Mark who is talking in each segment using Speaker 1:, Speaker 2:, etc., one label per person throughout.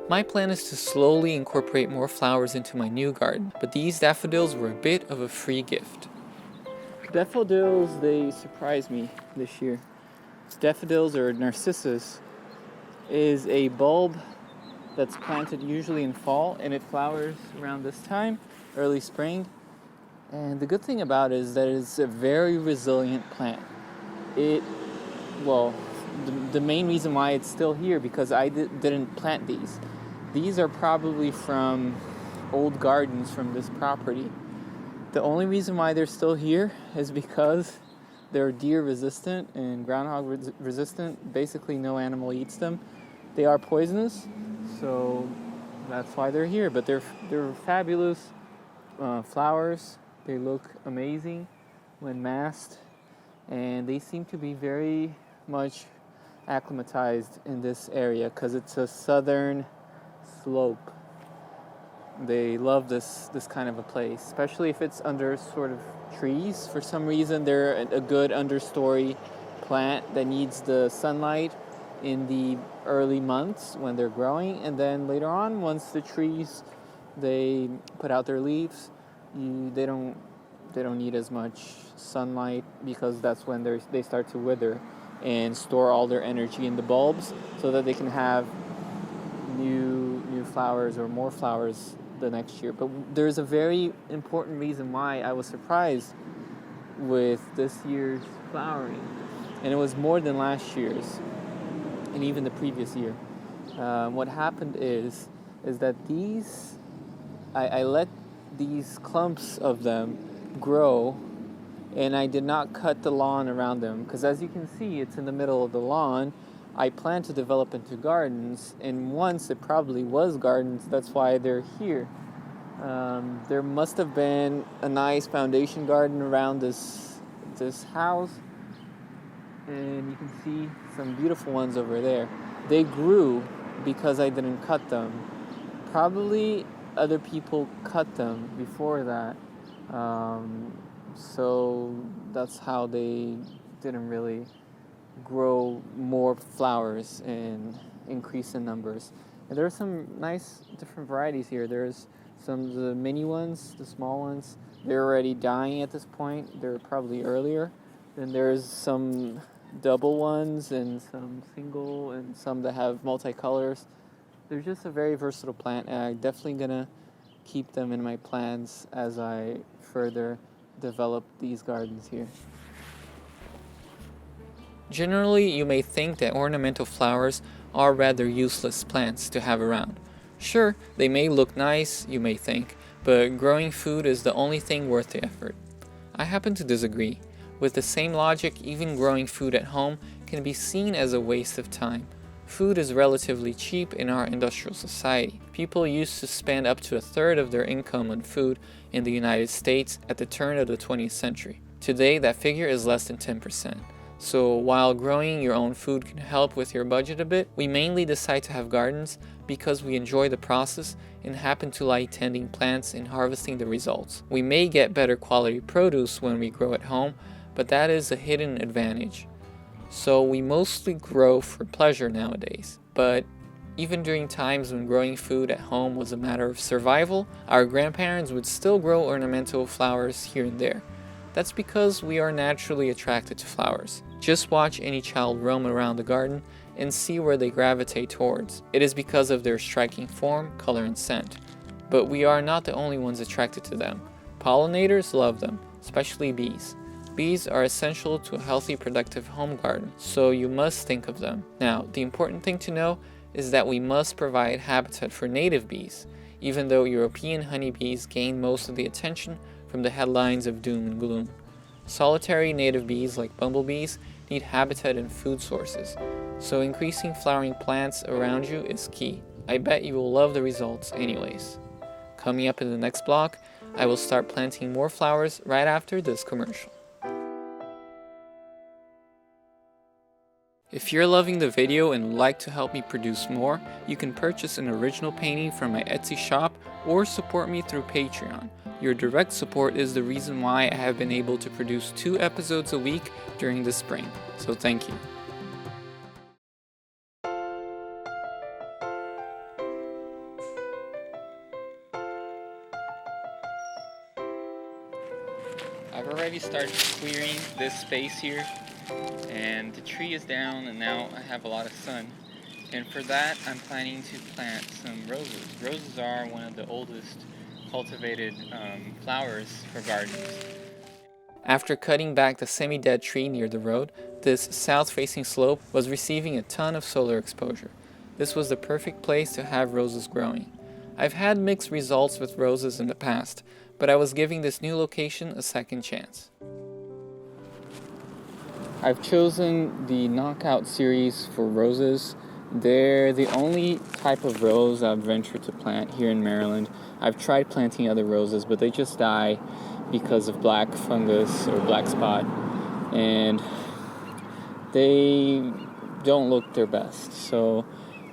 Speaker 1: My plan is to slowly incorporate more flowers into my new garden, but these daffodils were a bit of a free gift. Daffodils, they surprised me this year. Daffodils, or narcissus, is a bulb that's planted usually in fall, and it flowers around this time, early spring. And the good thing about it is that it's a very resilient plant. Well, the main reason why it's still here, because I didn't plant these. These are probably from old gardens from this property. The only reason why they're still here is because they're deer resistant and groundhog resistant. Basically, no animal eats them. They are poisonous, so that's why they're here. But they're fabulous flowers. They look amazing when masked, and they seem to be very much acclimatized in this area because it's a southern slope. They love this kind of a place, especially if it's under sort of trees. For some reason, they're a good understory plant that needs the sunlight in the early months when they're growing, and then later on, once the trees they put out their leaves, they don't need as much sunlight, because that's when they start to wither and store all their energy in the bulbs so that they can have new flowers or more flowers the next year. But there's a very important reason why I was surprised with this year's flowering, and it was more than last year's and even the previous year. What happened is that I let these clumps of them grow, and I did not cut the lawn around them, because as you can see, it's in the middle of the lawn. I plan to develop into gardens, and once it probably was gardens. That's why they're here. There must have been a nice foundation garden around this house, and you can see some beautiful ones over there. They grew because I didn't cut them. Probably other people cut them before that, so that's how they didn't really grow more flowers and increase in numbers. And there are some nice different varieties here. There's some of the mini ones, the small ones. They're already dying at this point. They're probably earlier. Then there's some double ones and some single and some that have multicolors. They're just a very versatile plant, and I'm definitely gonna keep them in my plans as I further develop these gardens here. Generally, you may think that ornamental flowers are rather useless plants to have around. Sure, they may look nice, you may think, but growing food is the only thing worth the effort. I happen to disagree. With the same logic, even growing food at home can be seen as a waste of time. Food is relatively cheap in our industrial society. People used to spend up to a third of their income on food in the United States at the turn of the 20th century. Today, that figure is less than 10%. So while growing your own food can help with your budget a bit, we mainly decide to have gardens because we enjoy the process and happen to like tending plants and harvesting the results. We may get better quality produce when we grow at home, but that is a hidden advantage. So we mostly grow for pleasure nowadays. But even during times when growing food at home was a matter of survival, our grandparents would still grow ornamental flowers here and there. That's because we are naturally attracted to flowers. Just watch any child roam around the garden and see where they gravitate towards. It is because of their striking form, color, and scent. But we are not the only ones attracted to them. Pollinators love them, especially bees. Bees are essential to a healthy, productive home garden, so you must think of them. Now, the important thing to know is that we must provide habitat for native bees, even though European honeybees gain most of the attention from the headlines of doom and gloom. Solitary native bees like bumblebees need habitat and food sources, so increasing flowering plants around you is key. I bet you will love the results anyways. Coming up in the next block, I will start planting more flowers right after this commercial. If you're loving the video and would like to help me produce more, you can purchase an original painting from my Etsy shop or support me through Patreon. Your direct support is the reason why I have been able to produce 2 episodes a week during the spring, so thank you. I've already started clearing this space here, and the tree is down, and now I have a lot of sun. And for that, I'm planning to plant some roses. Roses are one of the oldest cultivated flowers for gardens. After cutting back the semi-dead tree near the road, this south-facing slope was receiving a ton of solar exposure. This was the perfect place to have roses growing. I've had mixed results with roses in the past, but I was giving this new location a second chance. I've chosen the Knockout series for roses. They're the only type of rose I've ventured to plant here in Maryland. I've tried planting other roses, but they just die because of black fungus or black spot, and they don't look their best. So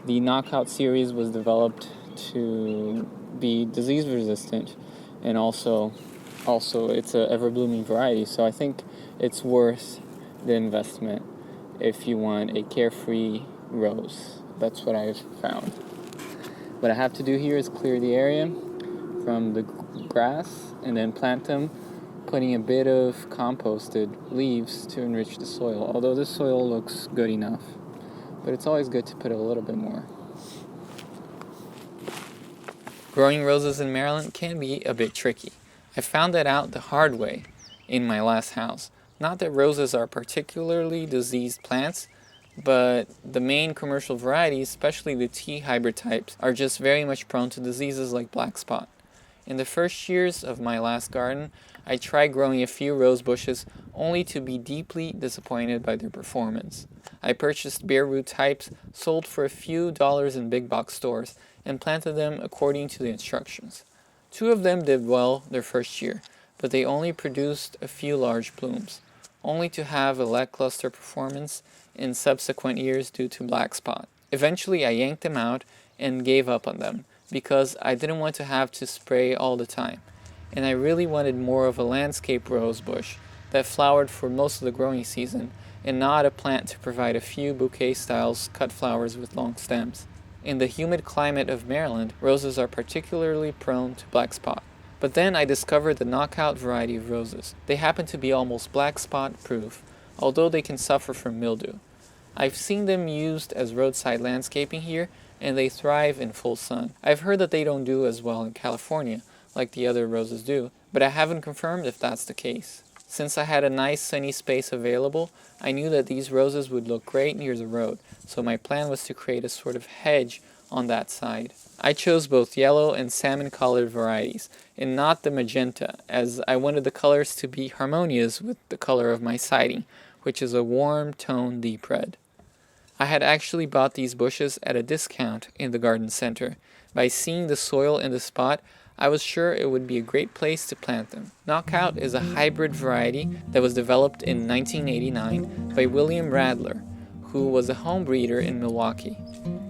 Speaker 1: the Knockout series was developed to be disease resistant, and also it's a ever blooming variety, so I think it's worth the investment if you want a carefree rose. That's what I've found. What I have to do here is clear the area from the grass and then plant them, putting a bit of composted leaves to enrich the soil, although this soil looks good enough, but it's always good to put a little bit more. Growing roses in Maryland can be a bit tricky. I found that out the hard way in my last house. Not that roses are particularly diseased plants, but the main commercial varieties, especially the T hybrid types, are just very much prone to diseases like black spot. In the first years of my last garden, I tried growing a few rose bushes only to be deeply disappointed by their performance. I purchased bare root types sold for a few dollars in big box stores and planted them according to the instructions. 2 of them did well their first year, but they only produced a few large blooms, only to have a lackluster performance in subsequent years due to black spot. Eventually I yanked them out and gave up on them because I didn't want to have to spray all the time, and I really wanted more of a landscape rose bush that flowered for most of the growing season and not a plant to provide a few bouquet styles cut flowers with long stems. In the humid climate of Maryland, roses are particularly prone to black spot. But then I discovered the Knockout variety of roses. They happen to be almost black spot proof, although they can suffer from mildew. I've seen them used as roadside landscaping here, and they thrive in full sun. I've heard that they don't do as well in California, like the other roses do, but I haven't confirmed if that's the case. Since I had a nice sunny space available, I knew that these roses would look great near the road, so my plan was to create a sort of hedge on that side. I chose both yellow and salmon-colored varieties, and not the magenta, as I wanted the colors to be harmonious with the color of my siding, which is a warm tone deep red. I had actually bought these bushes at a discount in the garden center. By seeing the soil in the spot, I was sure it would be a great place to plant them. Knockout is a hybrid variety that was developed in 1989 by William Radler, who was a home breeder in Milwaukee.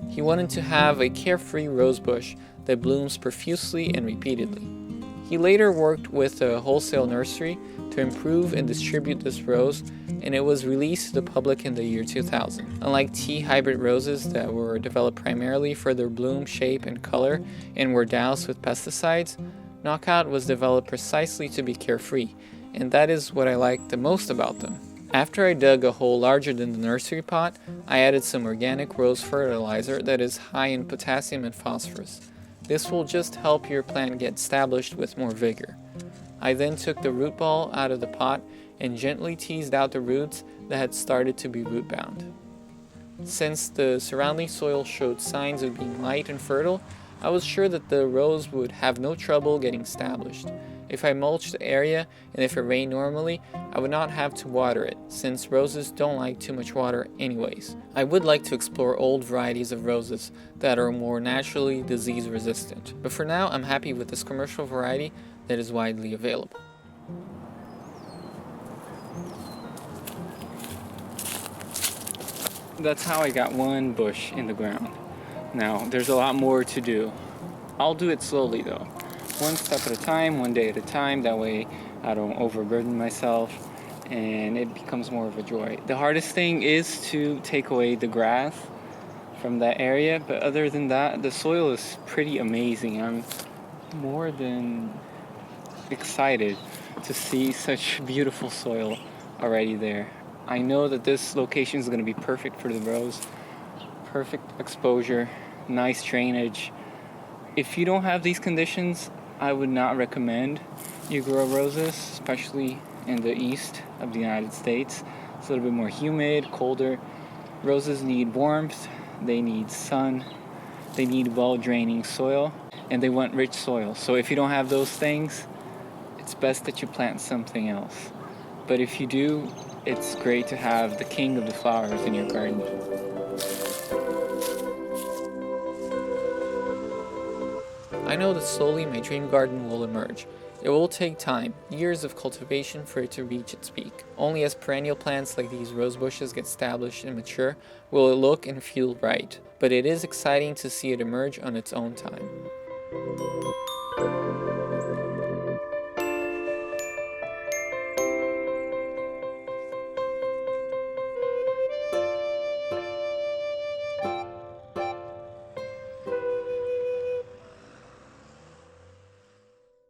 Speaker 1: He wanted to have a carefree rose bush that blooms profusely and repeatedly. He later worked with a wholesale nursery to improve and distribute this rose, and it was released to the public in the year 2000. Unlike T hybrid roses that were developed primarily for their bloom, shape, and color and were doused with pesticides, Knockout was developed precisely to be carefree, and that is what I liked the most about them. After I dug a hole larger than the nursery pot, I added some organic rose fertilizer that is high in potassium and phosphorus. This will just help your plant get established with more vigor. I then took the root ball out of the pot and gently teased out the roots that had started to be root bound. Since the surrounding soil showed signs of being light and fertile, I was sure that the rose would have no trouble getting established. If I mulched the area and if it rained normally, I would not have to water it, since roses don't like too much water anyways. I would like to explore old varieties of roses that are more naturally disease resistant, but for now I'm happy with this commercial variety that is widely available. That's how I got one bush in the ground. Now, there's a lot more to do. I'll do it slowly though. One step at a time, one day at a time. That way I don't overburden myself and it becomes more of a joy. The hardest thing is to take away the grass from that area, but other than that, the soil is pretty amazing. I'm more than excited to see such beautiful soil already there. I know that this location is going to be perfect for the rose. Perfect exposure, nice drainage. If you don't have these conditions, I would not recommend you grow roses, especially in the east of the United States. It's a little bit more humid, colder. Roses need warmth, they need sun, they need well-draining soil, and they want rich soil. So if you don't have those things, it's best that you plant something else. But if you do, it's great to have the king of the flowers in your garden. I know that slowly my dream garden will emerge. It will take time, years of cultivation for it to reach its peak. Only as perennial plants like these rose bushes get established and mature will it look and feel right. But it is exciting to see it emerge on its own time.